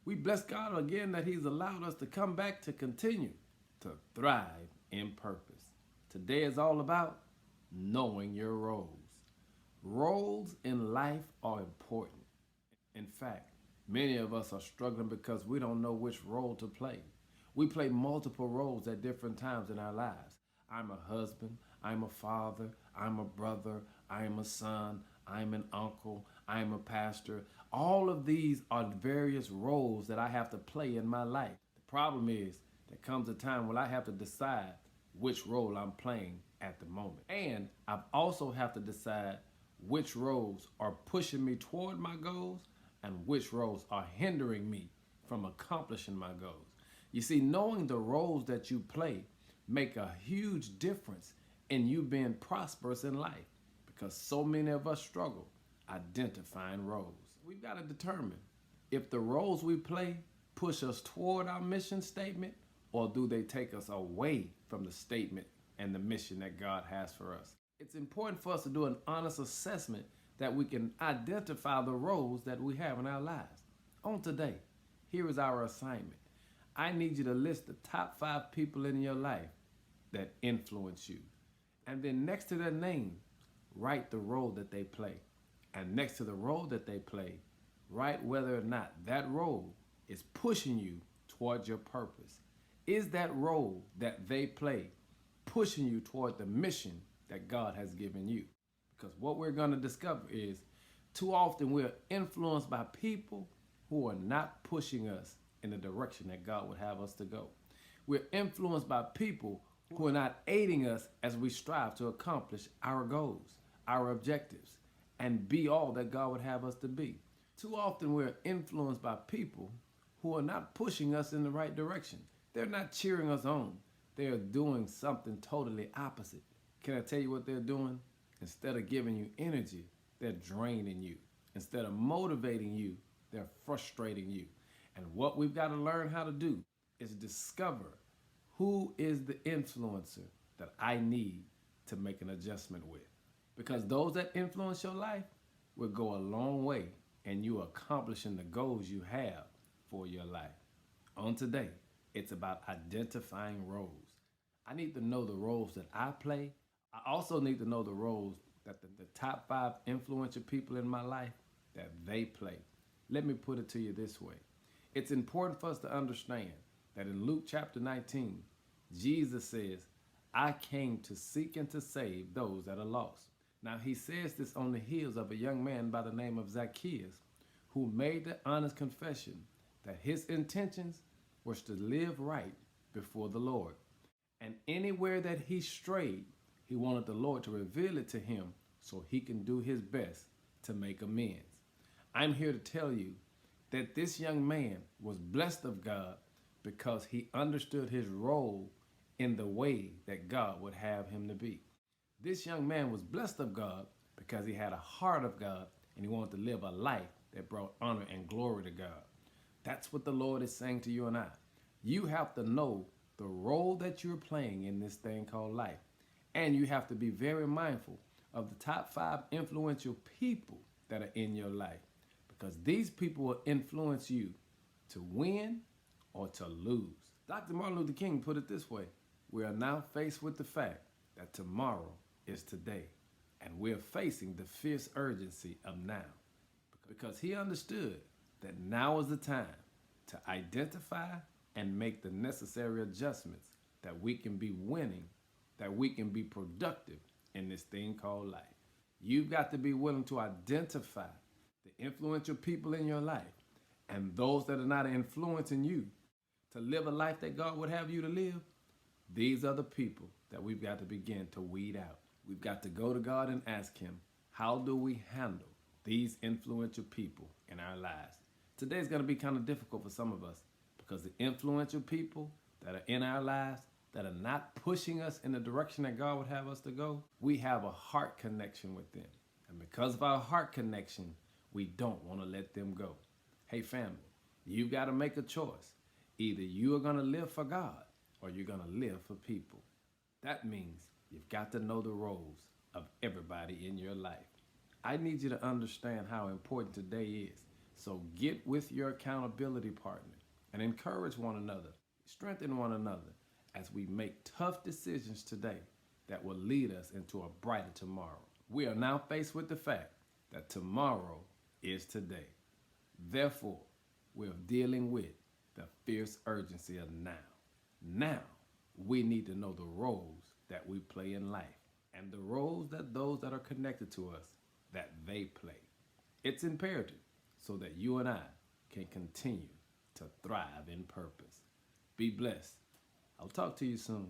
We bless God again that He's allowed us to come back to continue to thrive in purpose. Today is all about knowing your roles. Roles in life are important. In fact, many of us are struggling because we don't know which role to play. We play multiple roles at different times in our lives. I'm a husband, I'm a father, I'm a brother, I'm a son, I'm an uncle, I'm a pastor. All of these are various roles that I have to play in my life. The problem is there comes a time when I have to decide which role I'm playing at the moment. And I also have to decide which roles are pushing me toward my goals and which roles are hindering me from accomplishing my goals. You see, knowing the roles that you play make a huge difference in you being prosperous in life because so many of us struggle identifying roles. We've got to determine if the roles we play push us toward our mission statement or do they take us away from the statement and the mission that God has for us. It's important for us to do an honest assessment that we can identify the roles that we have in our lives. On today, here is our assignment. I need you to list the top 5 people in your life that influence you. And then next to their name, write the role that they play. And next to the role that they play, write whether or not that role is pushing you towards your purpose. Is that role that they play pushing you toward the mission that God has given you? Because what we're going to discover is too often we're influenced by people who are not pushing us in the direction that God would have us to go. We're influenced by people who are not aiding us as we strive to accomplish our goals, our objectives, and be all that God would have us to be. Too often we're influenced by people who are not pushing us in the right direction. They're not cheering us on. They are doing something totally opposite. Can I tell you what they're doing? Instead of giving you energy, they're draining you. Instead of motivating you, they're frustrating you. And what we've got to learn how to do is discover who is the influencer that I need to make an adjustment with. Because those that influence your life will go a long way in you accomplishing the goals you have for your life. On today, it's about identifying roles. I need to know the roles that I play. I also need to know the roles that the top 5 influential people in my life that they play. Let me put it to you this way. It's important for us to understand that in Luke chapter 19, Jesus says, I came to seek and to save those that are lost. Now he says this on the heels of a young man by the name of Zacchaeus, who made the honest confession that his intentions was to live right before the Lord. And anywhere that he strayed, he wanted the Lord to reveal it to him so he can do his best to make amends. I'm here to tell you that this young man was blessed of God because he understood his role in the way that God would have him to be. This young man was blessed of God because he had a heart of God and he wanted to live a life that brought honor and glory to God. That's what the Lord is saying to you and I. You have to know the role that you're playing in this thing called life. And you have to be very mindful of the top 5 influential people that are in your life, because these people will influence you to win or to lose. Dr. Martin Luther King put it this way: we are now faced with the fact that tomorrow is today, and we're facing the fierce urgency of now, because he understood that now is the time to identify and make the necessary adjustments that we can be winning, that we can be productive in this thing called life. You've got to be willing to identify the influential people in your life and those that are not influencing you to live a life that God would have you to live. These are the people that we've got to begin to weed out. We've got to go to God and ask him, how do we handle these influential people in our lives? Today's going to be kind of difficult for some of us because the influential people that are in our lives that are not pushing us in the direction that God would have us to go, we have a heart connection with them. And because of our heart connection, we don't want to let them go. Hey family, you've got to make a choice. Either you are going to live for God or you're going to live for people. That means you've got to know the roles of everybody in your life. I need you to understand how important today is, So get with your accountability partner and encourage one another, strengthen one another as we make tough decisions today that will lead us into a brighter tomorrow. We are now faced with the fact that tomorrow is today. Therefore, we're dealing with the fierce urgency of now. Now, we need to know the roles that we play in life and the roles that those that are connected to us that they play. It's imperative so that you and I can continue to thrive in purpose. Be blessed. I'll talk to you soon.